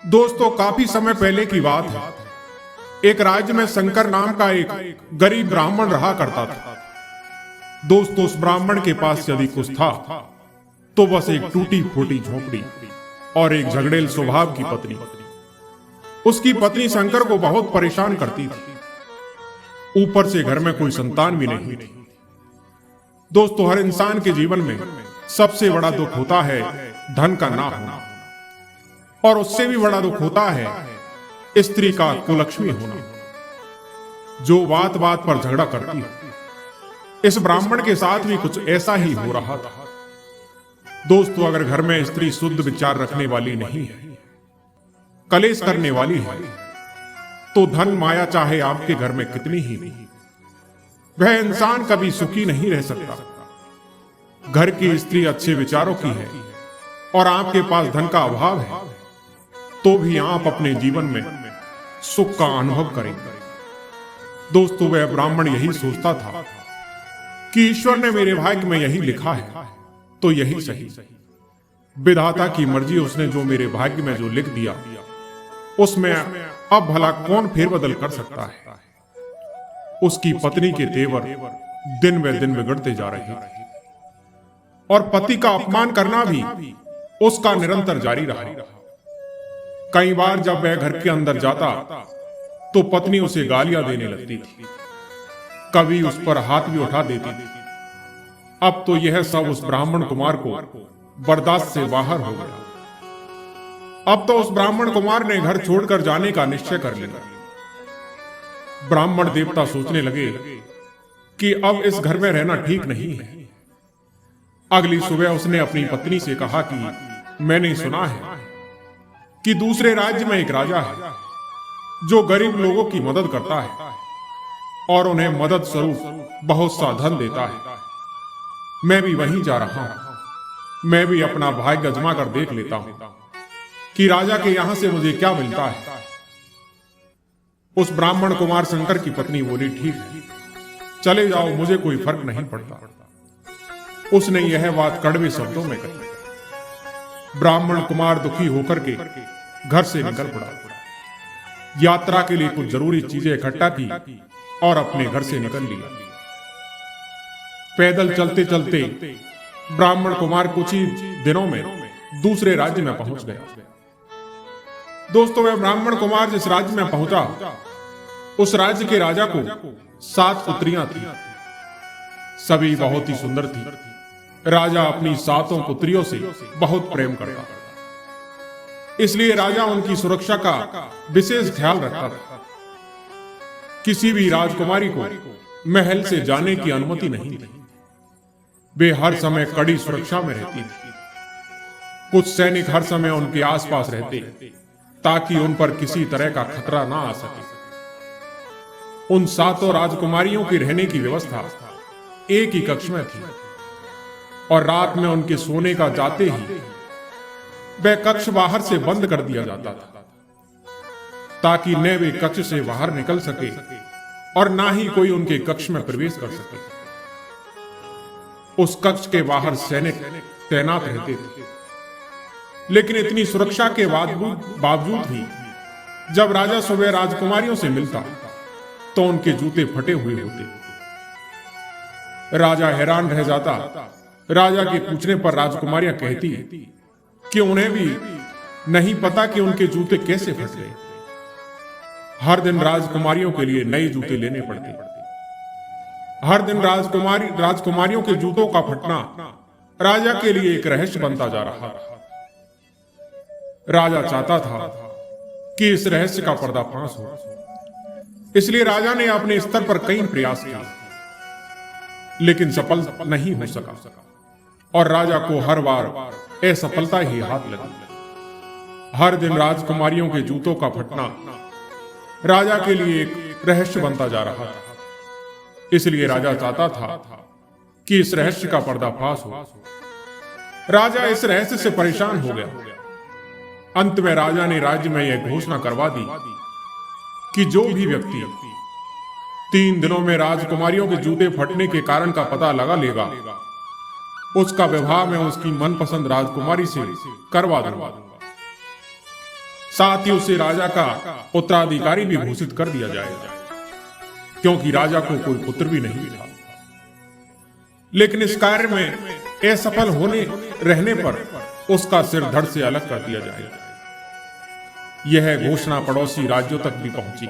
दोस्तों, काफी समय पहले की बात है। एक राज्य में शंकर नाम का एक गरीब ब्राह्मण रहा करता था। दोस्तों, उस ब्राह्मण के पास यदि कुछ था तो बस एक टूटी फूटी झोपड़ी और एक झगड़ेल स्वभाव की पत्नी। उसकी पत्नी शंकर को बहुत परेशान करती थी। ऊपर से घर में कोई संतान भी नहीं थी। दोस्तों, हर इंसान के जीवन में सबसे बड़ा दुख होता है धन का ना होना, और उससे भी बड़ा दुख होता है स्त्री का कुलक्ष्मी होना, जो बात बात पर झगड़ा करती है। इस ब्राह्मण के साथ भी कुछ ऐसा ही हो रहा था। दोस्तों, अगर घर में स्त्री शुद्ध विचार रखने वाली नहीं है, कलेश करने वाली है, तो धन माया चाहे आपके घर में कितनी ही हो, वह इंसान कभी सुखी नहीं रह सकता। घर की स्त्री अच्छे विचारों की है और आपके पास धन का अभाव है, तो भी आप अपने जीवन में सुख का अनुभव करेंगे। दोस्तों, वह ब्राह्मण यही सोचता था कि ईश्वर ने मेरे भाग्य में यही लिखा है तो यही सही। विधाता की मर्जी, उसने जो मेरे भाग्य में जो लिख दिया उसमें अब भला कौन फेरबदल कर सकता है। उसकी पत्नी के तेवर दिन ब दिन बिगड़ते जा रहे थे और पति का अपमान करना भी उसका निरंतर जारी रहा। कई बार जब वह घर के अंदर जाता तो पत्नी उसे गालियां देने लगती थी, कभी उस पर हाथ भी उठा देती थी। अब तो यह सब उस ब्राह्मण कुमार को बर्दाश्त से बाहर हो गया। अब तो उस ब्राह्मण कुमार ने घर छोड़कर जाने का निश्चय कर लिया। ब्राह्मण देवता सोचने लगे कि अब इस घर में रहना ठीक नहीं है। अगली सुबह उसने अपनी पत्नी से कहा कि मैंने सुना है कि दूसरे राज्य में एक राजा है जो गरीब लोगों की मदद करता है और उन्हें मदद स्वरूप बहुत सा धन देता है। मैं भी वहीं जा रहा हूं। मैं भी अपना भाग्य आजमा कर देख लेता हूं कि राजा के यहां से मुझे क्या मिलता है। उस ब्राह्मण कुमार शंकर की पत्नी बोली, ठीक है, चले जाओ, मुझे कोई फर्क नहीं पड़ता। उसने यह बात कड़वे शब्दों में कही। ब्राह्मण कुमार दुखी होकर के घर से निकल पड़ा। यात्रा के लिए कुछ जरूरी चीजें इकट्ठा की और अपने घर से निकल लिया। पैदल चलते चलते ब्राह्मण कुमार कुछ ही दिनों में दूसरे राज्य में पहुंच गया। दोस्तों, वह ब्राह्मण कुमार जिस राज्य में पहुंचा, उस राज्य के राजा को 7 पुत्रियां थी। सभी बहुत ही सुंदर थी। राजा अपनी 7 पुत्रियों से बहुत प्रेम करता, इसलिए राजा उनकी सुरक्षा का विशेष ख्याल रखता था। किसी भी राजकुमारी को महल से जाने की अनुमति नहीं थी। वे हर समय कड़ी सुरक्षा में रहती थी। कुछ सैनिक हर समय उनके आसपास रहते ताकि उन पर किसी तरह का खतरा ना आ सके। उन 7 राजकुमारियों की रहने की व्यवस्था एक ही कक्ष में थी और रात में उनके सोने का जाते ही वह कक्ष बाहर से बंद कर दिया जाता था ताकि न वे कक्ष से बाहर निकल सके और ना ही कोई उनके कक्ष में प्रवेश कर सके। उस कक्ष के बाहर सैनिक तैनात रहते थे, लेकिन इतनी सुरक्षा के बावजूद भी जब राजा सुबह राजकुमारियों से मिलता तो उनके जूते फटे हुए होते। राजा हैरान रह जाता। राजा के पूछने पर राजकुमारियां कहती कि उन्हें भी नहीं पता कि उनके जूते कैसे फट गए। हर दिन राजकुमारियों के लिए नए जूते लेने पड़ते। हर दिन राजकुमारियों के जूतों का फटना राजा के लिए एक रहस्य बनता जा रहा था। राजा चाहता था कि इस रहस्य का पर्दाफाश हो, इसलिए राजा ने अपने स्तर पर कई प्रयास किए, लेकिन सफल नहीं हो सका और राजा को हर बार असफलता ही हाथ लगी। हर दिन राजकुमारियों के जूतों का फटना राजा के लिए एक रहस्य बनता जा रहा था, इसलिए राजा चाहता था कि इस रहस्य का पर्दाफाश हो। राजा इस रहस्य से परेशान हो गया। अंत में राजा ने राज्य में यह घोषणा करवा दी कि जो भी व्यक्ति 3 दिनों में राजकुमारियों के जूते फटने के कारण का पता लगा लेगा, उसका विवाह मैं उसकी मनपसंद राजकुमारी से करवा दूंगा। साथ ही उसे राजा का उत्तराधिकारी भी घोषित कर दिया जाएगा, क्योंकि राजा को कोई पुत्र भी नहीं था। लेकिन इस कार्य में असफल होने रहने पर उसका सिर धड़ से अलग कर दिया जाएगा। यह घोषणा पड़ोसी राज्यों तक भी पहुंची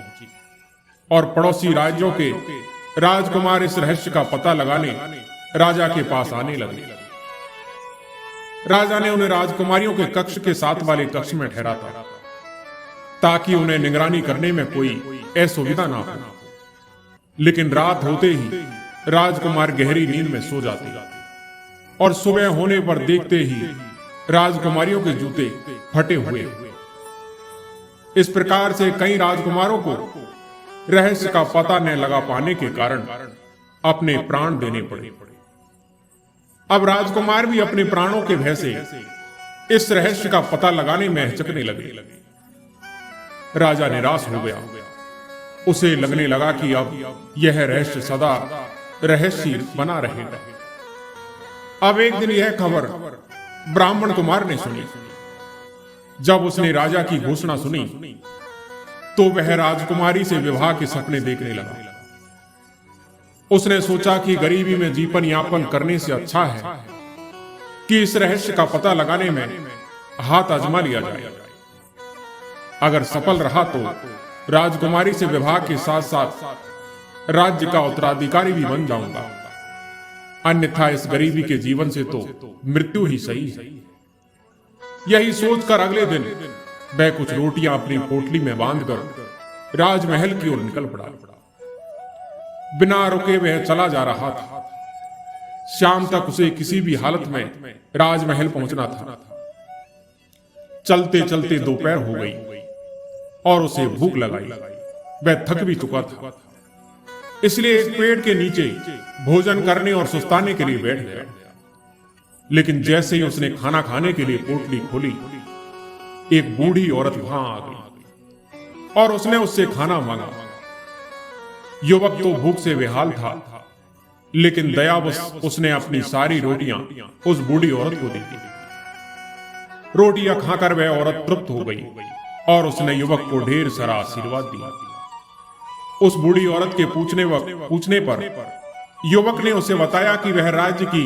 और पड़ोसी राज्यों के राजकुमार इस रहस्य का पता लगाने राजा के पास आने लगे। राजा ने उन्हें राजकुमारियों के कक्ष के साथ वाले कक्ष में ठहरा था, ताकि उन्हें निगरानी करने में कोई असुविधा ना हो। लेकिन रात होते ही राजकुमार गहरी नींद में सो जाते और सुबह होने पर देखते ही राजकुमारियों के जूते फटे हुए। इस प्रकार से कई राजकुमारों को रहस्य का पता न लगा पाने के कारण अपने प्राण देने पड़े। अब राजकुमार भी अपने प्राणों के भय से इस रहस्य का पता लगाने में हिचकने लगे। राजा निराश हो गया। उसे लगने लगा कि अब यह रहस्य सदा रहस्य बना रहेगा। अब एक दिन यह खबर ब्राह्मण कुमार ने सुनी। जब उसने राजा की घोषणा सुनी तो वह राजकुमारी से विवाह के सपने देखने लगा। उसने सोचा कि गरीबी में जीवन यापन करने से अच्छा है कि इस रहस्य का पता लगाने में हाथ आजमा लिया जाए। अगर सफल रहा तो राजकुमारी से विवाह के साथ साथ राज्य का उत्तराधिकारी भी बन जाऊंगा, अन्यथा इस गरीबी के जीवन से तो मृत्यु ही सही है। यही सोचकर अगले दिन वह कुछ रोटियां अपनी पोटली में बांधकर राजमहल की ओर निकल पड़ा। बिना रुके वह चला जा रहा था। शाम तक उसे किसी भी हालत में राजमहल पहुंचना था। चलते चलते दोपहर हो गई और उसे भूख लगाई। वह थक भी चुका था, इसलिए एक पेड़ के नीचे भोजन करने और सुस्ताने के लिए बैठ गया। लेकिन जैसे ही उसने खाना खाने के लिए पोटली खोली, एक बूढ़ी औरत वहां आ गई और उसने उससे खाना मांगा। युवक तो भूख से बेहाल था, लेकिन दयावश उसने अपनी सारी रोटियां उस बूढ़ी औरत को दे दी। रोटियां खाकर वह औरत तृप्त हो गई और उसने युवक को ढेर सारा आशीर्वाद दिया। उस बूढ़ी औरत के पूछने पर युवक ने उसे बताया कि वह राज्य की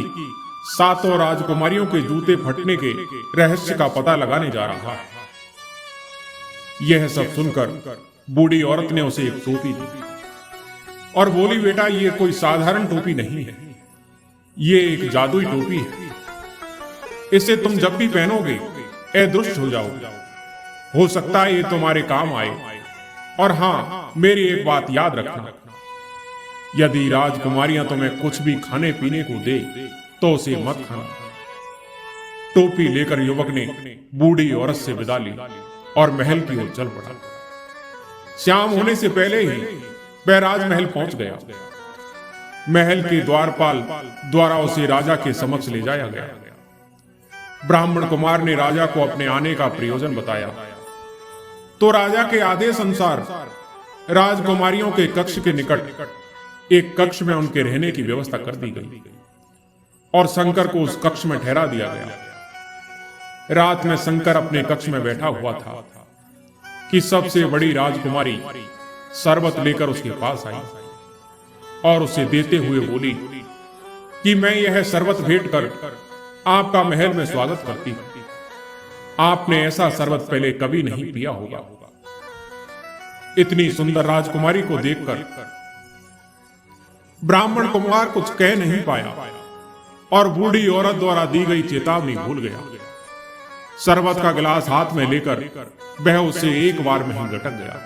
7 राजकुमारियों के जूते फटने के रहस्य का पता लगाने जा रहा है। यह सब सुनकर बूढ़ी औरत ने उसे एक टोपी दी और बोली, बेटा, ये कोई साधारण टोपी नहीं है, ये एक जादुई टोपी है। इसे तुम जब भी पहनोगे अदृश्य हो जाओगे। हो सकता है ये तुम्हारे काम आए। और हां, मेरी एक बात याद रखना, यदि राजकुमारियां तुम्हें कुछ भी खाने पीने को दे तो उसे मत खाना। टोपी लेकर युवक ने बूढ़ी औरत से विदा ली और महल की ओर चल पड़ा। शाम होने से पहले ही वह राजमहल पहुंच गया। महल के द्वारपाल द्वारा उसे राजा के समक्ष ले जाया गया। ब्राह्मण कुमार ने राजा को अपने आने का प्रयोजन बताया तो राजा के आदेश अनुसार राजकुमारियों के कक्ष के निकट एक कक्ष में उनके रहने की व्यवस्था कर दी गई और शंकर को उस कक्ष में ठहरा दिया गया। रात में शंकर अपने कक्ष में बैठा हुआ था कि सबसे बड़ी राजकुमारी शरबत लेकर उसके पास आई और उसे देते हुए बोली कि मैं यह शरबत भेंट कर आपका महल में स्वागत करती हूं। आपने ऐसा शरबत पहले कभी नहीं पिया होगा। इतनी सुंदर राजकुमारी को देखकर ब्राह्मण कुमार कुछ कह नहीं पाया और बूढ़ी औरत द्वारा दी गई चेतावनी भूल गया। शरबत का गिलास हाथ में लेकर वह उसे एक बार में ही गटक गया।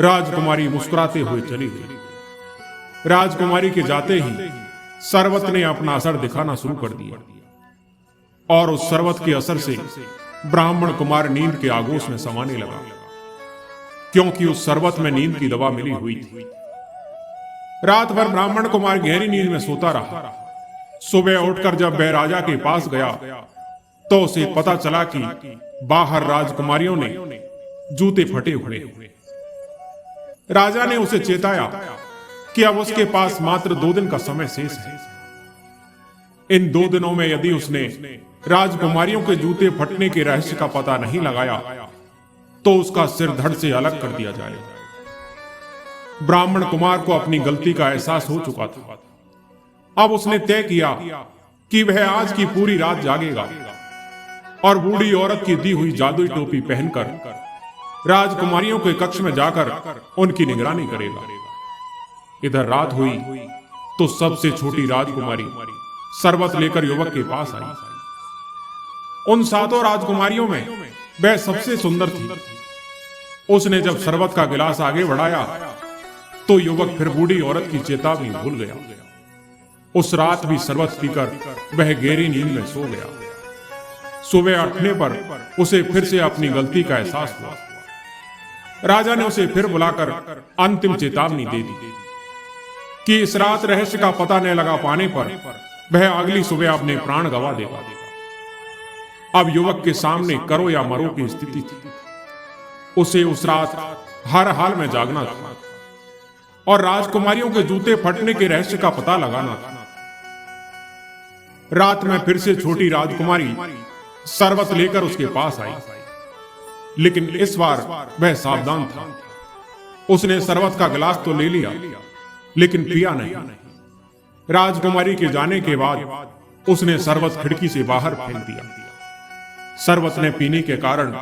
राजकुमारी मुस्कुराते हुए चली गई। राजकुमारी के जाते ही शरबत ने अपना असर दिखाना शुरू कर दिया और उस शरबत के असर से ब्राह्मण कुमार नींद के आगोश में समाने लगा, क्योंकि उस शरबत में नींद की दवा मिली हुई थी। रात भर ब्राह्मण कुमार गहरी नींद में सोता रहा। सुबह उठकर जब वह राजा के पास गया तो उसे पता चला कि बाहर राजकुमारियों ने जूते फटे हुए। राजा ने उसे चेताया कि अब उसके पास मात्र 2 दिन का समय शेष है। इन 2 दिनों में यदि उसने राजकुमारियों के जूते फटने के रहस्य का पता नहीं लगाया तो उसका सिर धड़ से अलग कर दिया जाएगा। ब्राह्मण कुमार को अपनी गलती का एहसास हो चुका था। अब उसने तय किया कि वह आज की पूरी रात जागेगा और बूढ़ी औरत की दी हुई जादुई टोपी पहनकर राजकुमारियों के कक्ष में जाकर उनकी निगरानी करेगा। इधर रात हुई तो सबसे छोटी राजकुमारी शरबत लेकर युवक के पास आई। उन सातों राजकुमारियों में वह सबसे सुंदर थी। उसने जब शरबत का गिलास आगे बढ़ाया तो युवक फिर बूढ़ी औरत की चेतावनी भूल गया। उस रात भी शरबत पीकर वह गहरी नींद में सो गया। सुबह उठने पर उसे फिर से अपनी गलती का एहसास हुआ। राजा ने उसे फिर बुलाकर अंतिम चेतावनी दे दी कि इस रात रहस्य का पता न लगा पाने पर वह अगली सुबह अपने प्राण गंवा देगा। अब युवक के सामने करो या मरो की स्थिति थी। उसे उस रात हर हाल में जागना था और राजकुमारियों के जूते फटने के रहस्य का पता लगाना था। रात में फिर से छोटी राजकुमारी शरबत लेकर उसके पास आई, लेकिन इस बार वह सावधान था। उसने शरबत का गिलास तो ले लिया, लेकिन पिया नहीं। राजकुमारी के जाने के बाद उसने शरबत खिड़की से बाहर फेंक दिया। शरबत ने पीने के कारण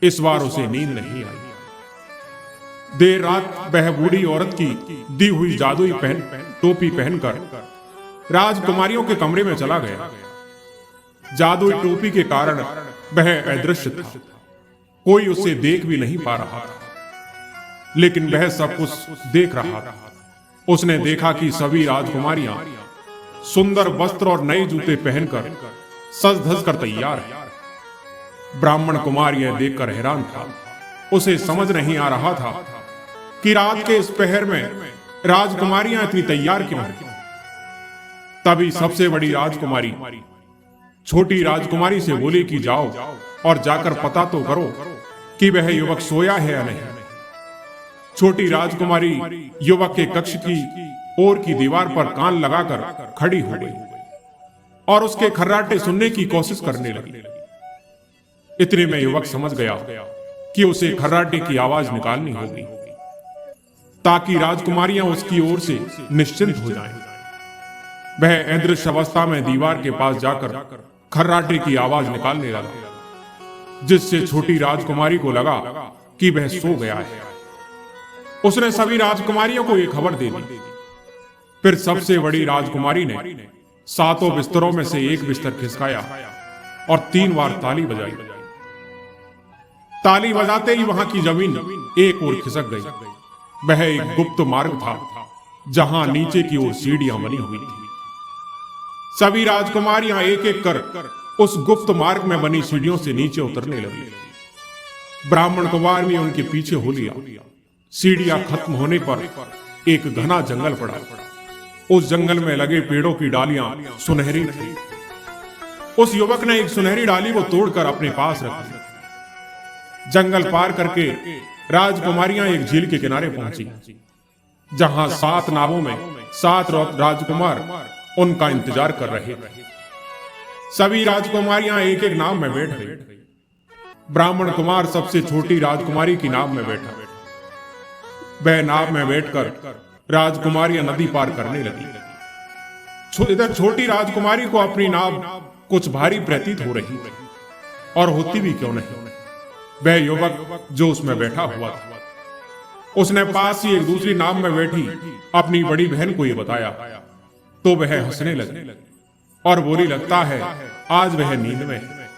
इस बार उसे नींद नहीं आई। देर रात वह बूढ़ी औरत की दी हुई जादुई टोपी पहनकर राजकुमारियों के कमरे में चला गया। जादुई टोपी के कारण वह अदृश्य था। कोई उसे देख भी नहीं पा रहा था, लेकिन वह सब कुछ देख रहा था। उसने देखा कि सभी राजकुमारियां सुंदर वस्त्र और नए जूते पहनकर सज धज कर तैयार है। ब्राह्मण कुमार यह देखकर हैरान था। उसे समझ नहीं आ रहा था कि रात के इस पहर में राजकुमारियां इतनी तैयार क्यों हैं। तभी सबसे बड़ी राजकुमारी छोटी राजकुमारी से बोली कि जाओ और जाकर पता तो करो कि वह युवक सोया है या नहीं। छोटी राजकुमारी युवक के कक्ष की ओर की दीवार पर कान लगाकर खड़ी हो गई और उसके खर्राटे सुनने की कोशिश करने लगी। इतने में युवक समझ गया कि उसे खर्राटे की आवाज निकालनी होगी ताकि राजकुमारियां उसकी ओर से निश्चिंत हो जाएं। वह अदृश्य अवस्था में दीवार के पास जाकर खर्राटे की आवाज निकालने लगा, जिससे छोटी राजकुमारी को लगा कि वह सो गया है। उसने सभी राजकुमारियों को यह खबर दे दी। फिर सबसे बड़ी राजकुमारी ने सातों बिस्तरों में से एक बिस्तर खिसकाया और 3 बार ताली बजाई। ताली बजाते ही वहां की जमीन एक ओर खिसक गई। वह एक गुप्त मार्ग था जहां नीचे की ओर सीढ़ियां बनी हुई थी। सभी राजकुमारियां एक एक कर उस गुप्त मार्ग में बनी सीढ़ियों से नीचे उतरने लगी। ब्राह्मण कुमार भी उनके पीछे हो लिया। सीढ़ियां खत्म होने पर एक घना जंगल पड़ा। उस जंगल में लगे पेड़ों की डालियां सुनहरी थी। उस युवक ने एक सुनहरी डाली को तोड़कर अपने पास रख ली। जंगल पार करके राजकुमारियां एक झील के किनारे पहुंची, जहां 7 नावों में 7 राजकुमार उनका इंतजार कर रहे थे। सभी राजकुमारियां एक एक नाव में बैठ गई। ब्राह्मण कुमार सबसे छोटी राजकुमारी की नाव में बैठा। वह नाव में बैठकर राजकुमारियां नदी पार करने लगी। इधर छोटी राजकुमारी को अपनी नाव कुछ भारी प्रतीत हो रही थी, और होती भी क्यों नहीं। वह युवक जो उसमें बैठा हुआ था, उसने पास ही एक दूसरी नाव में बैठी अपनी बड़ी बहन को यह बताया, तो वह हंसने लगी और बोली, लगता है आज वह नींद में है।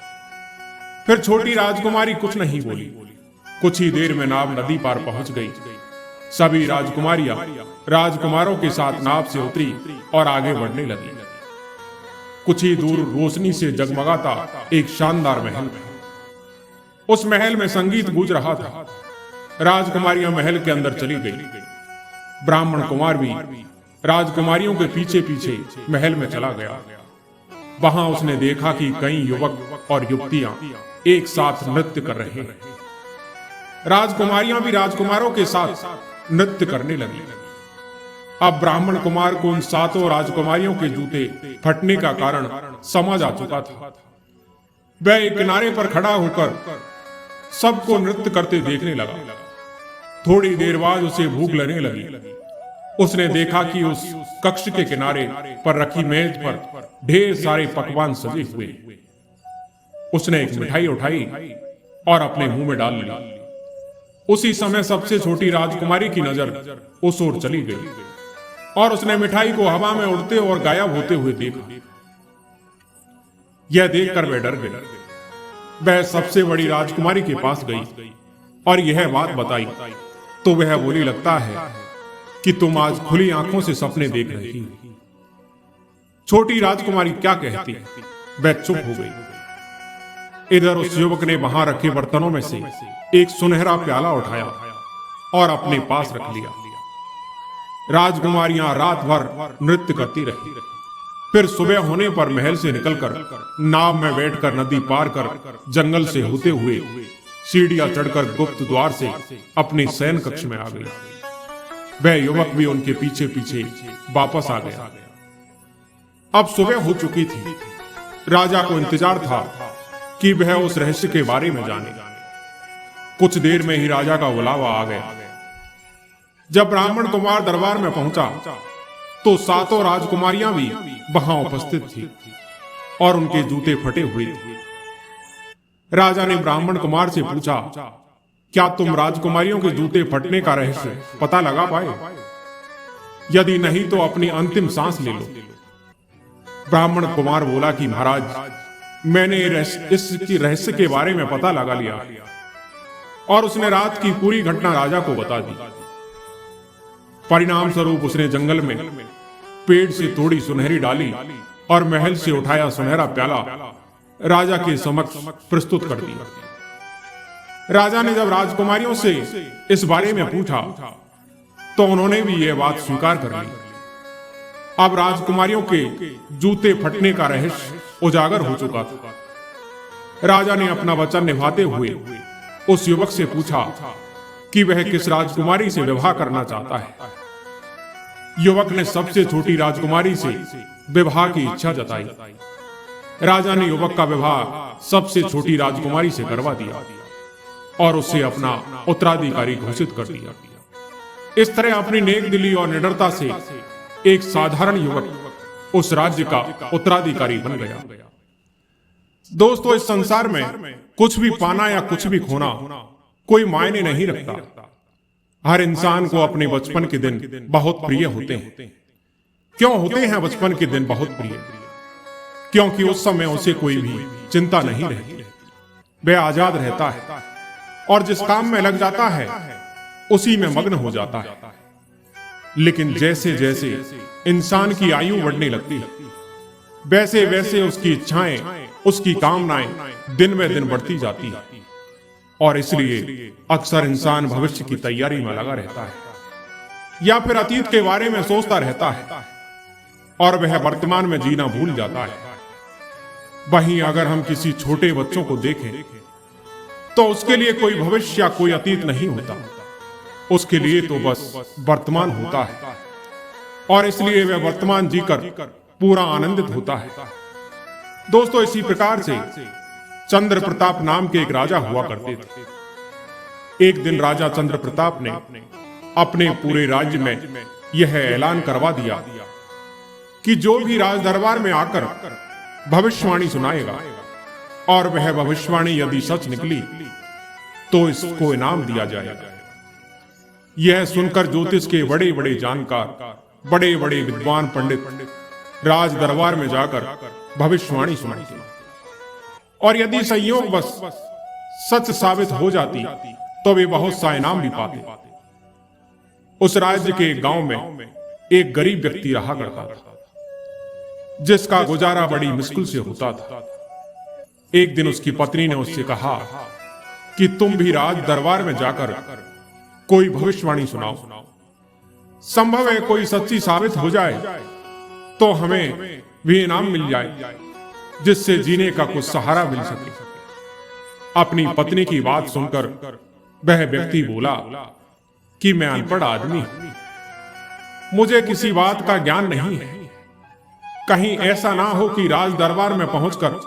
फिर छोटी राजकुमारी कुछ नहीं बोली। कुछ ही देर में नाव नदी पार पहुंच गई। सभी राजकुमारियां राजकुमारों के साथ नाव से उतरी और आगे बढ़ने लगी। कुछ ही दूर रोशनी से जगमगाता एक शानदार महल था। उस महल में संगीत गूंज रहा था। राजकुमारियां महल के अंदर चली गई। ब्राह्मण कुमार भी राजकुमारियों के पीछे पीछे महल में चला गया। वहां उसने देखा कि कई युवक और युवतियां एक साथ नृत्य कर रहे हैं। राजकुमारियां भी राजकुमारों के साथ नृत्य करने लगी। अब ब्राह्मण कुमार को उन 7 राजकुमारियों के जूते फटने का कारण समझ आ चुका था। वह एक किनारे पर खड़ा होकर सबको नृत्य करते देखने लगा। थोड़ी देर बाद उसे भूख लगने लगी। उसने देखा कि उस कक्ष के किनारे पर रखी मेज पर ढेर सारे पकवान सजे हुए। उसने एक मिठाई उठाई और अपने मुंह में डाल ली। उसी समय सबसे छोटी राजकुमारी की नजर उस ओर चली गई और उसने मिठाई को हवा में उड़ते और गायब होते हुए देखा। यह देखकर वह डर गई। वह सबसे बड़ी राजकुमारी के पास गई और यह बात बताई तो वह बोली, लगता है कि तुम आज खुली आंखों से सपने देख रही हो। छोटी राजकुमारी क्या कहती, वह चुप हो गई। इधर उस युवक ने वहां रखे बर्तनों में से एक सुनहरा प्याला उठाया और अपने पास रख लिया। राजकुमारियां रात भर नृत्य करती रही। फिर सुबह होने पर महल से निकलकर नाव में बैठकर नदी पार कर जंगल से होते हुए सीढ़ियां चढ़कर गुप्त द्वार से अपने शयन कक्ष में आ गई। वह युवक भी उनके पीछे पीछे वापस आ गया। अब सुबह हो चुकी थी। राजा को इंतजार था कि वह उस रहस्य के बारे में जाने। कुछ देर में ही राजा का बुलावा आ गया। जब ब्राह्मण कुमार दरबार में पहुंचा तो सातों राजकुमारियां भी वहां उपस्थित थी और उनके जूते फटे हुए थे। राजा ने ब्राह्मण कुमार से पूछा, क्या तुम राजकुमारियों के जूते फटने का रहस्य पता लगा पाए? यदि नहीं तो अपनी अंतिम सांस ले लो। ब्राह्मण कुमार बोला कि महाराज, मैंने इस रहस्य के बारे में पता लगा लिया और उसने रात की पूरी घटना राजा को बता दी। परिणाम स्वरूप उसने जंगल में पेड़ से तोड़ी सुनहरी डाली और महल से उठाया सुनहरा प्याला राजा के समक्ष प्रस्तुत कर दिया। राजा ने जब राजकुमारियों से इस बारे में पूछा तो उन्होंने भी यह बात स्वीकार कर ली। अब राजकुमारियों के जूते फटने का रहस्य उजागर हो चुका था। राजा ने अपना वचन निभाते हुए उस युवक से पूछा कि वह किस राजकुमारी से विवाह करना चाहता है। युवक ने सबसे छोटी राजकुमारी से विवाह की इच्छा जताई। राजा ने युवक का विवाह सबसे छोटी राजकुमारी से करवा दिया और उसे अपना उत्तराधिकारी घोषित कर दिया। इस तरह अपनी नेक दिली और निडरता से एक साधारण युवक उस राज्य का उत्तराधिकारी बन गया। दोस्तों, इस संसार में कुछ भी पाना या कुछ भी खोना कोई मायने नहीं रखता। हर इंसान को अपने बचपन के दिन बहुत प्रिय होते हैं। क्यों होते हैं बचपन के दिन बहुत प्रिय? क्योंकि उस समय उसे कोई भी चिंता नहीं रहती। वह आजाद रहता है और जिस काम में लग जाता है उसी में मग्न हो जाता है। लेकिन जैसे जैसे इंसान की आयु बढ़ने लगती है, वैसे वैसे उसकी इच्छाएं, उसकी कामनाएं दिन में दिन बढ़ती जाती है और इसलिए अक्सर इंसान भविष्य की तैयारी में लगा रहता है या फिर अतीत के बारे में सोचता रहता है और वह वर्तमान में जीना भूल जाता है। वहीं अगर हम किसी छोटे बच्चों को देखें तो उसके लिए कोई भविष्य या कोई अतीत नहीं होता। उसके लिए तो बस वर्तमान होता है और इसलिए वह वर्तमान जीकर पूरा आनंदित होता है। दोस्तों, इसी प्रकार से चंद्र प्रताप नाम के एक राजा हुआ करते थे। एक दिन राजा चंद्र प्रताप ने अपने पूरे राज्य में यह ऐलान करवा दिया कि जो भी राज दरबार में आकर भविष्यवाणी सुनाएगा और वह भविष्यवाणी यदि सच निकली तो इसको इनाम दिया जाएगा। यह सुनकर ज्योतिष के बड़े बड़े जानकार, बड़े बड़े विद्वान पंडित राज दरबार में जाकर भविष्यवाणी सुनाते और यदि संयोगवश सच साबित हो जाती तो वे बहुत सा इनाम भी पाते। उस राज्य के गांव में एक गरीब व्यक्ति रहा करता था जिसका गुजारा बड़ी मुश्किल से होता था। एक दिन उसकी पत्नी ने उससे कहा कि तुम भी राज दरबार में जाकर कोई भविष्यवाणी सुनाओ। संभव है कोई सच्ची साबित हो जाए तो हमें भी इनाम मिल जाए जिससे जीने का कुछ सहारा मिल सके। अपनी पत्नी की बात सुनकर वह व्यक्ति बोला कि मैं अनपढ़ आदमी हूं, मुझे किसी बात का ज्ञान नहीं है। कहीं ऐसा ना हो कि राज दरबार में पहुंचकर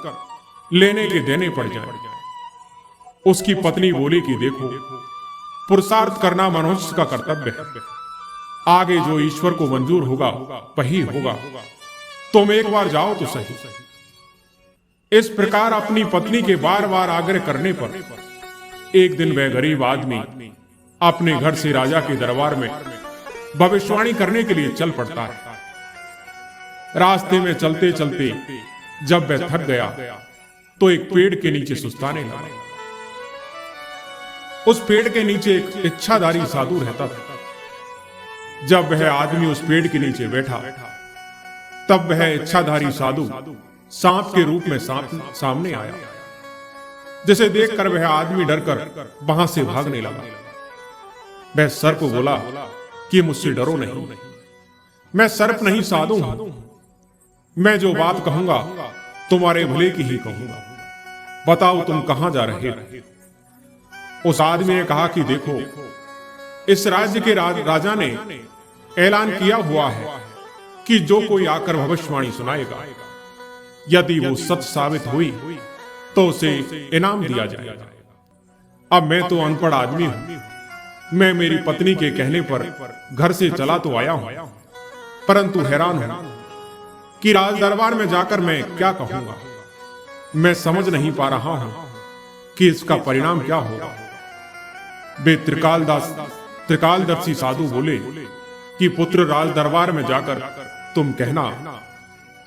लेने के देने पड़ जाए। उसकी पत्नी बोली कि देखो, पुरुषार्थ करना मनुष्य का कर्तव्य है, आगे जो ईश्वर को मंजूर होगा वही होगा, तुम एक बार जाओ तो सही। इस प्रकार अपनी पत्नी के बार बार आग्रह करने पर एक दिन वह गरीब आदमी अपने घर से राजा के दरबार में भविष्यवाणी करने के लिए चल पड़ता है। रास्ते में चलते चलते जब वह थक गया तो एक पेड़ के नीचे सुस्ताने लगा। उस पेड़ के नीचे एक इच्छाधारी साधु रहता था। जब वह आदमी उस पेड़ के नीचे बैठा तब वह इच्छाधारी साधु सांप के रूप में सामने आया, जिसे देखकर वह आदमी डरकर वहां से भागने लगा। वह सर्प को बोला कि मुझसे डरो नहीं, मैं सर्प नहीं साधु हूं, मैं जो बात कहूंगा तुम्हारे भले की ही कहूंगा, बताओ तुम कहां जा रहे हो। उस आदमी ने कहा कि देखो, इस राज्य के राजा ने ऐलान किया हुआ है कि जो कोई आकर भविष्यवाणी सुनाएगा, यदि वो सच साबित हुई तो उसे इनाम दिया जाएगा। अब मैं तो अनपढ़ आदमी हूं, मैं मेरी पत्नी के कहने पर घर से चला तो आया हूं, परंतु हैरान हूं कि राज दरबार में जाकर मैं क्या कहूंगा। मैं समझ नहीं पा रहा हूं कि इसका परिणाम क्या होगा। वे त्रिकालदर्शी साधु बोले कि पुत्र, राज दरबार में जाकर तुम कहना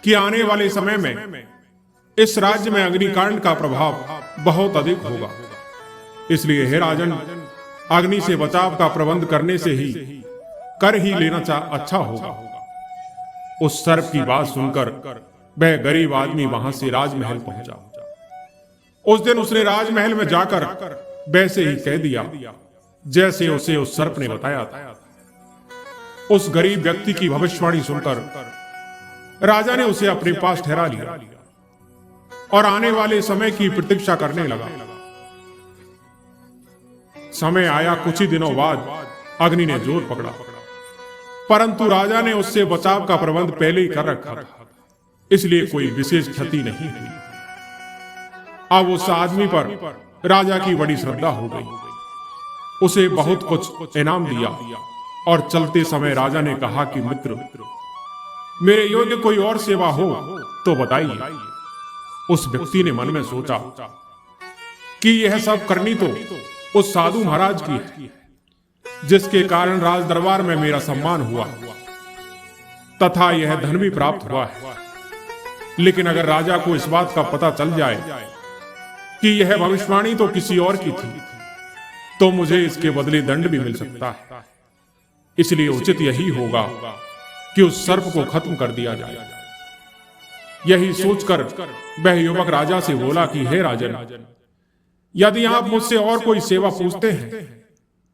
कि आने वाले समय में इस राज्य में अग्निकांड का प्रभाव बहुत अधिक होगा, इसलिए हे राजन, अग्नि से बचाव का प्रबंध करने से ही कर ही लेना अच्छा होगा। उस सर्प की बात सुनकर वह गरीब आदमी वहां से राजमहल पहुंचा। उस दिन उसने राजमहल में जाकर वैसे ही कह दिया जैसे उसे उस सर्प ने बताया था। उस गरीब व्यक्ति की भविष्यवाणी सुनकर राजा ने उसे अपने पास ठहरा लिया और आने वाले समय की प्रतीक्षा करने लगा। समय आया, कुछ ही दिनों बाद अग्नि ने जोर पकड़ा, परंतु राजा ने उससे बचाव का प्रबंध पहले ही कर रखा था, इसलिए कोई विशेष क्षति नहीं हुई। अब उस आदमी पर राजा की बड़ी श्रद्धा हो गई, उसे बहुत कुछ इनाम दिया और चलते समय राजा ने कहा कि मित्र, मेरे योग्य कोई और सेवा हो तो बताइए। उस व्यक्ति ने मन में सोचा कि यह सब करनी तो उस साधु महाराज की है, जिसके कारण राज दरबार में मेरा सम्मान हुआ तथा यह धन भी प्राप्त हुआ है। लेकिन अगर राजा को इस बात का पता चल जाए कि यह भविष्यवाणी तो किसी और की थी, तो मुझे इसके बदले दंड भी मिल सकता है। इसलिए उचित यही होगा कि उस सर्प को खत्म कर दिया जाए। यही सोचकर वह युवक राजा से बोला कि हे राजन, यदि आप मुझसे और कोई सेवा पूछते हैं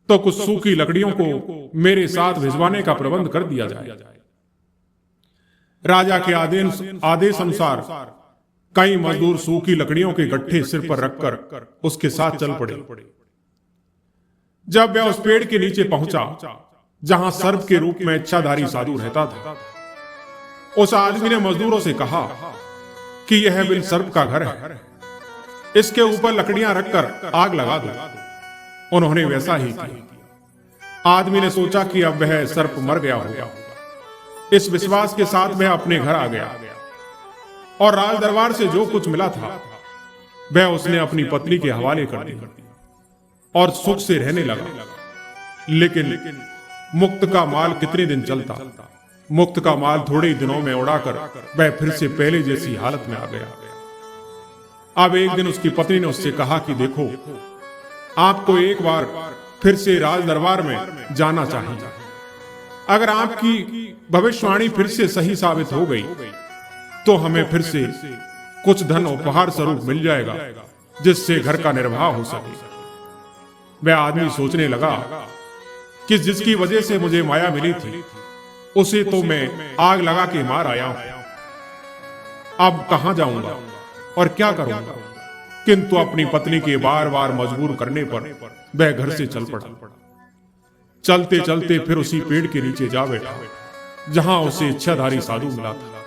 तो कुछ सूखी लकड़ियों को मेरे साथ भिजवाने का प्रबंध कर दिया जाए। राजा के आदेश अनुसार कई मजदूर सूखी लकड़ियों के गट्ठे सिर पर रखकर उसके साथ चल पड़े। जब वह उस पेड़ के नीचे पहुंचा जहां सर्प के रूप में इच्छाधारी साधु रहता था, उस आदमी ने मजदूरों से कहा कि यह बिल सर्प का घर है, इसके ऊपर लकड़ियां रखकर आग लगा दो। उन्होंने वैसा ही किया। आदमी ने सोचा कि अब वह सर्प मर गया होगा। इस विश्वास के साथ वह अपने घर आ गया और राज दरबार से जो कुछ मिला था वह उसने अपनी पत्नी के हवाले कर दिया और सुख से रहने लगा। लेकिन मुक्त का माल कितने दिन चलता। मुक्त का माल थोड़े ही दिनों में उड़ाकर वह फिर से पहले जैसी हालत में आ गया। अब एक दिन उसकी पत्नी ने उससे कहा कि देखो, आपको एक बार फिर से राज दरबार में जाना चाहिए। अगर आपकी भविष्यवाणी फिर से सही साबित हो गई तो हमें फिर से कुछ धन उपहार स्वरूप मिल जाएगा, जिससे घर का निर्वाह हो सके। वह आदमी सोचने लगा कि जिसकी वजह से मुझे माया मिली थी उसे तो मैं आग लगा के मार आया हूं। अब कहां जाऊंगा और क्या करूंगा। किंतु अपनी पत्नी के बार बार मजबूर करने पर वह घर से चल पड़ा। चलते चलते फिर उसी पेड़ के नीचे जा बैठा जहां उसे इच्छाधारी साधु मिला था।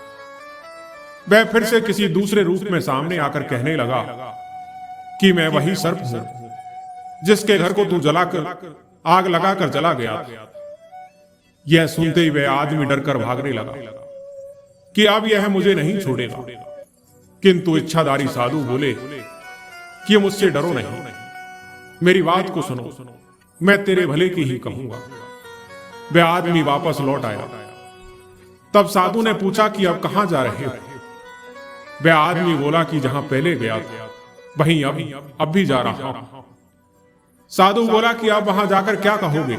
वह फिर से किसी दूसरे रूप में सामने आकर कहने लगा कि मैं वही सर्प हूं जिसके घर को तू जलाकर आग लगाकर जला गया। यह सुनते ही वह आदमी डरकर भागने लगा कि अब यह मुझे नहीं छोड़ेगा। किंतु इच्छाधारी साधु बोले कि मुझसे डरो नहीं, मेरी बात को सुनो, मैं तेरे भले की ही कहूंगा। वह आदमी वापस लौट आया। तब साधु ने पूछा कि अब कहां जा रहे हो? वह आदमी बोला कि जहां पहले गया था वहीं अब भी जा रहा हूं। साधु बोला कि अब वहां जाकर क्या कहोगे?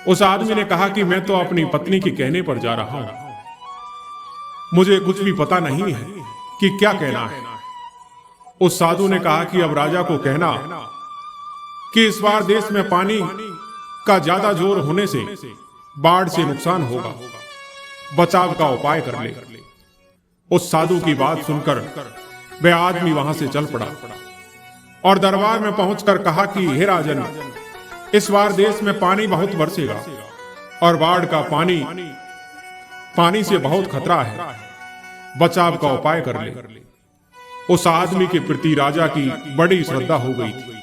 उस आदमी ने कहा कि मैं तो अपनी पत्नी के कहने पर जा रहा हूं, मुझे कुछ भी पता नहीं है कि क्या कहना है। उस साधु ने कहा कि अब राजा को कहना कि इस बार देश में पानी का ज्यादा जोर होने से बाढ़ से नुकसान होगा, बचाव का उपाय कर ले। उस साधु की बात सुनकर वह आदमी वहां से चल पड़ा और दरबार में पहुंचकर कहा कि हे राजन, इस बार देश में पानी बहुत बरसेगा और बाढ़ का पानी से बहुत खतरा है, बचाव का उपाय कर ले। उस आदमी के प्रति राजा की बड़ी श्रद्धा हो गई थी।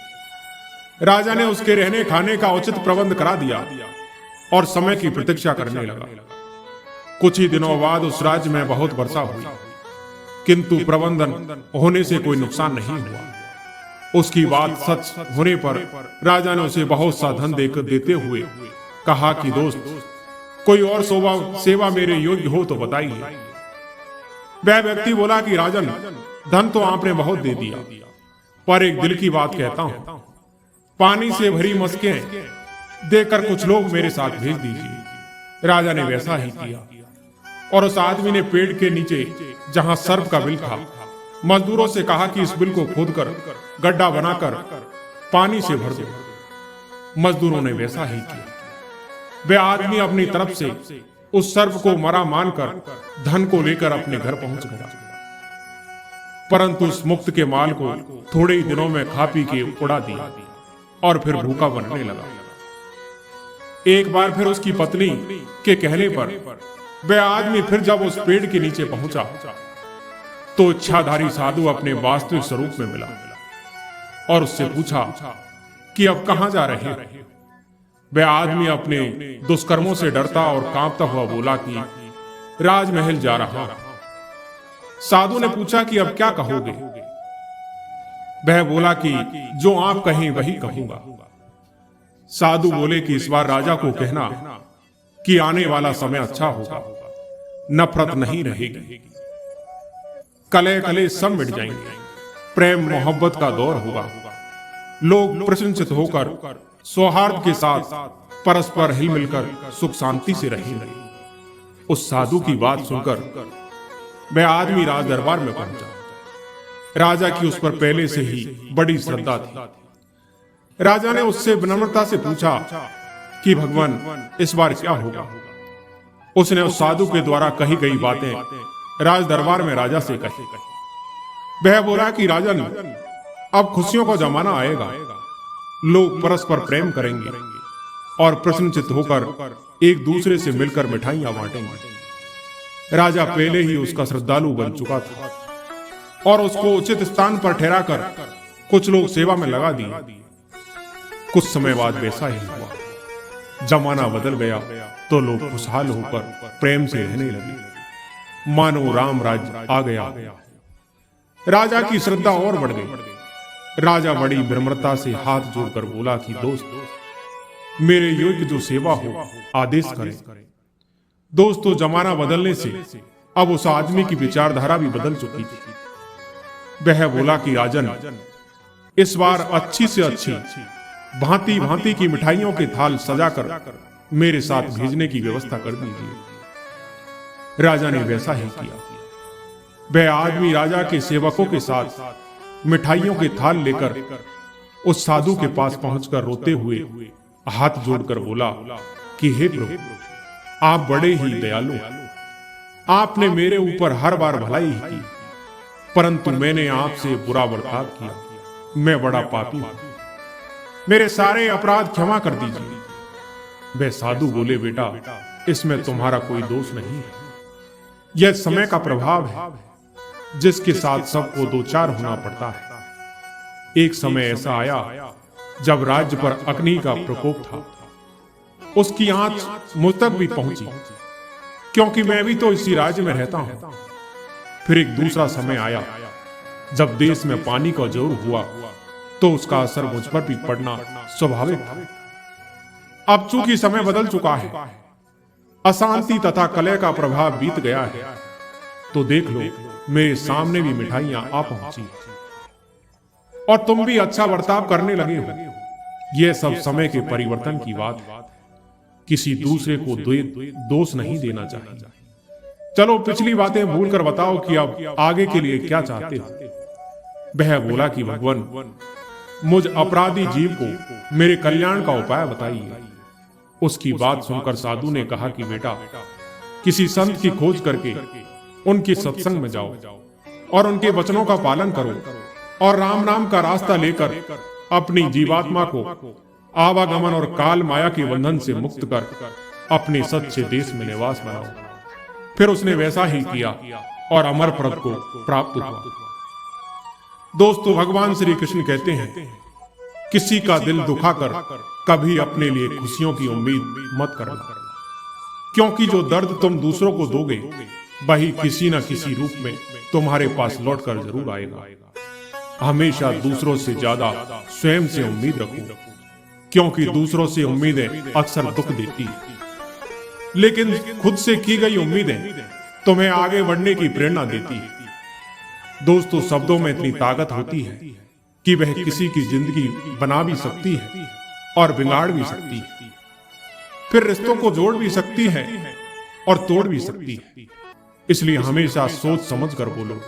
राजा ने उसके रहने खाने का उचित प्रबंध करा दिया और समय की प्रतीक्षा करने लगा। कुछ ही दिनों बाद उस राज्य में बहुत वर्षा हुई, किंतु प्रबंधन होने से कोई नुकसान नहीं हुआ। उसकी बात सच होने पर राजा ने उसे बहुत सा धन देते हुए कहा कि दोस्त, कोई और सेवा मेरे योग्य हो तो बताइए। वह व्यक्ति बोला कि राजन, धन तो आपने बहुत दे दिया, पर एक दिल की बात कहता हूं, पानी से भरी मस्कें देकर कुछ लोग मेरे साथ भेज दीजिए। राजा ने वैसा ही किया और उस आदमी ने पेड़ के नीचे जहां सर्प का बिल था, मजदूरों से कहा कि इस बिल को खोदकर गड्ढा बनाकर पानी से भर दो। मजदूरों ने वैसा ही किया। वह आदमी अपनी तरफ से उस सर्प को मरा मानकर धन को लेकर अपने घर पहुंच गया, परंतु उस मुक्त के माल को थोड़े ही दिनों में खा पी के उड़ा दिया और फिर भूखा बनने लगा। एक बार फिर उसकी पत्नी के कहने पर वह आदमी फिर जब उस पेड़ के नीचे पहुंचा तो इच्छाधारी साधु अपने वास्तविक स्वरूप में मिला और उससे पूछा कि अब कहां जा रहे हो? वह आदमी अपने दुष्कर्मों से डरता और कांपता हुआ बोला कि राजमहल जा रहा हूं। साधु ने पूछा कि अब क्या कहोगे? वह बोला कि जो आप कहें वही कहूंगा। साधु बोले कि इस बार राजा को कहना कि आने वाला समय अच्छा होगा, नफरत नहीं रहेगी, कलह कले सब मिट जाएंगे, प्रेम मोहब्बत का दौर होगा, लोग प्रशंसित होकर सौहार्द के साथ परस्पर हिल मिलकर सुख शांति से रहेंगे। उस साधु की बात सुनकर वह आदमी राज दरबार में पहुंचा। राजा की उस पर पहले से ही बड़ी श्रद्धा थी। राजा ने उससे विनम्रता से पूछा कि भगवान, इस बार क्या होगा? उसने उस साधु के द्वारा कही गई बातें राज दरबार में राजा से कही। वह बोला कि राजन, अब खुशियों का जमाना आएगा, लोग परस्पर प्रेम करेंगे और प्रसन्नचित्त होकर एक दूसरे से मिलकर मिठाइयां बांटेंगे। राजा पहले ही उसका श्रद्धालु बन चुका था और उसको उचित स्थान पर ठहराकर कुछ लोग सेवा में लगा दिए। कुछ समय बाद वैसा ही हुआ। जमाना बदल गया तो लोग खुशहाल होकर प्रेम से रहने लगे, मानो राम राज्य आ गया। राजा की श्रद्धा और बढ़ गई। राजा बड़ी विनम्रता से हाथ जोड़कर बोला कि दोस्त, मेरे योग्य जो सेवा हो आदेश करें। दोस्तों, जमाना बदलने से अब उस आदमी की विचारधारा भी बदल चुकी थी। वह बोला कि राजन, इस बार अच्छी से अच्छी भांति भांति की मिठाइयों के थाल सजाकर मेरे साथ भेजने की व्यवस्था कर दीजिए। राजा ने वैसा ही किया। वह आदमी राजा के सेवकों के साथ मिठाइयों के थाल लेकर उस साधु के पास पहुंचकर रोते हुए हाथ जोड़कर बोला कि हे प्रभु, आप बड़े ही दयालु हैं। आपने मेरे ऊपर हर बार भलाई ही की, परंतु मैंने आपसे बुरा बर्ताव किया। मैं बड़ा पापी हूं, मेरे सारे अपराध क्षमा कर दीजिए। वह साधु बोले, बेटा, इसमें तुम्हारा कोई दोष नहीं है। यह समय का प्रभाव है, जिसके साथ सबको दो चार होना पड़ता है। एक समय ऐसा आया जब राज्य पर अग्नि का प्रकोप था, उसकी आंच मुझ तक भी पहुंची, क्योंकि मैं भी तो इसी राज्य में रहता हूं। फिर एक दूसरा समय आया जब देश में पानी का जोर हुआ, तो उसका असर मुझ पर भी पड़ना स्वाभाविक था। अब चूंकि समय बदल चुका है, अशांति तथा कलह का प्रभाव बीत गया है, तो देख लो मेरे सामने भी मिठाइयां आ पहुंची और तुम भी अच्छा बर्ताव करने लगे हो। यह सब समय के परिवर्तन की बात है, किसी दूसरे को दोष नहीं देना चाहिए। चलो पिछली बातें भूलकर बताओ कि अब आगे के लिए क्या चाहते हो। वह बोला कि भगवान, मुझ अपराधी जीव को मेरे कल्याण का उपाय बताइए। उसकी बात सुनकर साधु ने कहा कि बेटा, किसी संत की खोज करके उनके सत्संग में जाओ और उनके वचनों का पालन करो और राम नाम का रास्ता लेकर अपनी जीवात्मा को आवागमन और काल माया के बंधन से मुक्त कर अपने सच्चे देश में निवास बनाओ। फिर उसने वैसा ही किया और अमर पद को प्राप्त हुआ। दोस्तों, भगवान श्री कृष्ण कहते हैं, किसी का दिल दुखाकर कभी अपने लिए खुशियों की उम्मीद मत करना, क्योंकि जो दर्द तुम दूसरों को दोगे वही किसी न किसी रूप में तुम्हारे पास लौटकर जरूर आएगा। हमेशा दूसरों से ज्यादा स्वयं से उम्मीद रखो, क्योंकि दूसरों से उम्मीदें अक्सर दुख देती है, लेकिन खुद से की गई उम्मीदें तुम्हें आगे बढ़ने की प्रेरणा देती है। दोस्तों, शब्दों में इतनी ताकत होती है कि वह किसी की जिंदगी बना भी सकती है और बिगाड़ भी सकती है, फिर रिश्तों को जोड़ भी सकती है और तोड़ भी सकती है। इसलिए हमेशा सोच समझ कर बोलो,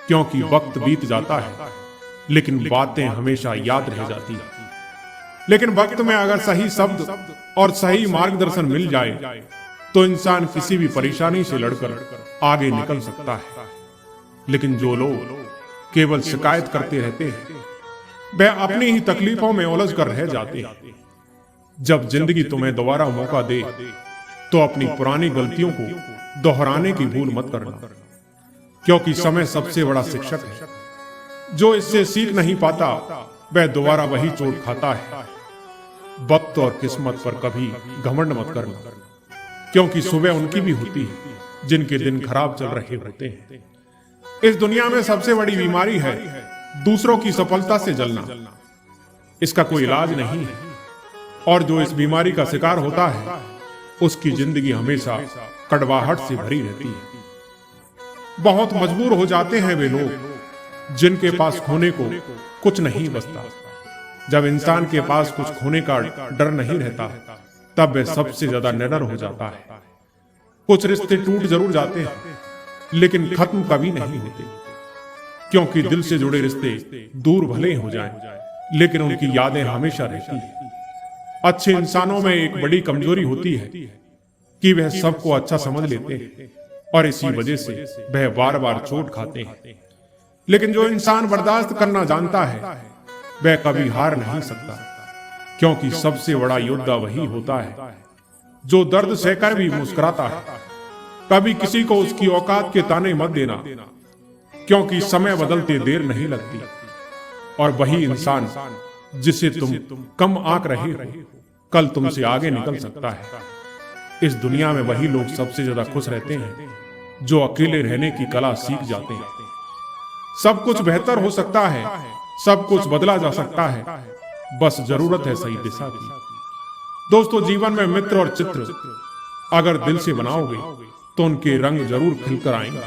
क्योंकि वक्त बीत जाता है लेकिन बातें हमेशा याद रह जाती है। लेकिन वक्त में अगर सही शब्द और सही मार्गदर्शन मिल जाए तो इंसान किसी भी परेशानी से लड़कर आगे निकल सकता है। लेकिन जो लोग केवल शिकायत करते रहते हैं, वह अपनी ही तकलीफों में उलझ कर रह जाते हैं। जब जिंदगी तुम्हें दोबारा मौका दे तो अपनी पुरानी गलतियों को दोहराने की भूल मत करना, क्योंकि समय सबसे बड़ा शिक्षक है। जो इससे सीख नहीं पाता वह दोबारा वही चोट खाता है। वक्त और किस्मत पर कभी घमंड मत करना, क्योंकि सुबह उनकी भी होती है जिनके दिन खराब चल रहे होते हैं। इस दुनिया में सबसे बड़ी बीमारी है दूसरों की सफलता से जलना। इसका कोई इलाज नहीं है, और जो इस बीमारी का शिकार होता है उसकी जिंदगी हमेशा कड़वाहट से भरी रहती है। बहुत मजबूर हो जाते हैं वे लोग जिनके पास खोने को कुछ नहीं बचता। जब इंसान के पास कुछ खोने का डर नहीं रहता, तब वह सबसे ज्यादा निडर हो जाता है। कुछ रिश्ते टूट जरूर जाते हैं, लेकिन खत्म कभी नहीं होते, क्योंकि दिल से जुड़े रिश्ते दूर भले हो जाएं, लेकिन उनकी यादें हमेशा रहती हैं। अच्छे इंसानों में एक बड़ी कमजोरी होती है कि वह सबको अच्छा समझ लेते हैं, और इसी वजह से वह बार बार चोट खाते हैं। लेकिन जो इंसान बर्दाश्त करना जानता है वह कभी हार नहीं सकता, क्योंकि सबसे बड़ा योद्धा वही होता है जो दर्द सहकर भी मुस्कुराता है। कभी किसी को उसकी औकात के ताने मत देना, क्योंकि समय बदलते देर नहीं लगती, और वही इंसान जिसे तुम कम आंक रहे हो कल तुमसे आगे निकल सकता है। इस दुनिया में वही लोग सबसे ज्यादा खुश रहते हैं जो अकेले रहने की कला सीख जाते हैं। सब कुछ बेहतर हो सकता है, सब कुछ बदला जा सकता है, बस जरूरत है सही दिशा की। दोस्तों, जीवन में मित्र और चित्र अगर दिल से बनाओगे तो उनके रंग जरूर खिलकर आएंगे,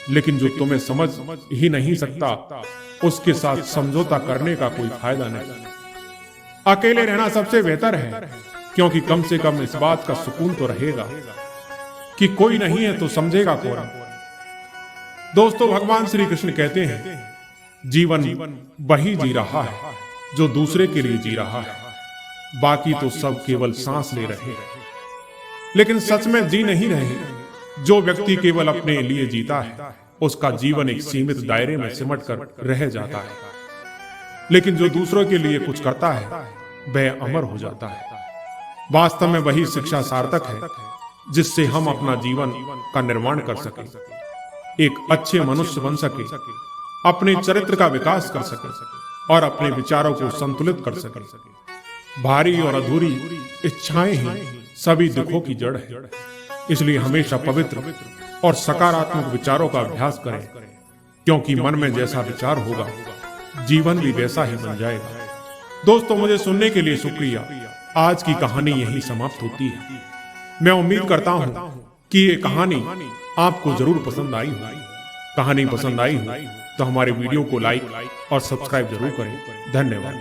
लेकिन जो तुम्हें समझ ही नहीं सकता उसके साथ समझौता करने का कोई फायदा नहीं। अकेले रहना सबसे बेहतर है, क्योंकि कम से कम इस बात का सुकून तो रहेगा कि कोई नहीं है तो समझेगा कौन। दोस्तों, भगवान श्री कृष्ण कहते हैं, जीवन वही जी रहा है जो दूसरे के लिए जी रहा है, बाकी तो सब केवल सांस ले रहे हैं, लेकिन सच में जी नहीं रहे। जो व्यक्ति केवल अपने लिए जीता है उसका जीवन एक सीमित दायरे में सिमट कर रह जाता है, लेकिन जो दूसरों के लिए कुछ करता है वह अमर हो जाता है। वास्तव में वही शिक्षा सार्थक है जिससे हम अपना जीवन का निर्माण कर सकें, एक अच्छे मनुष्य बन सके, अपने चरित्र का विकास कर सके और अपने विचारों को संतुलित कर सके। भारी और अधूरी इच्छाएं ही सभी दुखों की जड़ है। इसलिए हमेशा पवित्र और सकारात्मक विचारों का अभ्यास करें, क्योंकि मन में जैसा विचार होगा जीवन भी वैसा ही बन जाएगा। दोस्तों, मुझे सुनने के लिए शुक्रिया। आज की कहानी यहीं समाप्त होती है। मैं उम्मीद करता हूं कि ये कहानी आपको जरूर पसंद आई होगी। कहानी पसंद आई हो तो हमारे वीडियो को लाइक और सब्सक्राइब जरूर करें। धन्यवाद।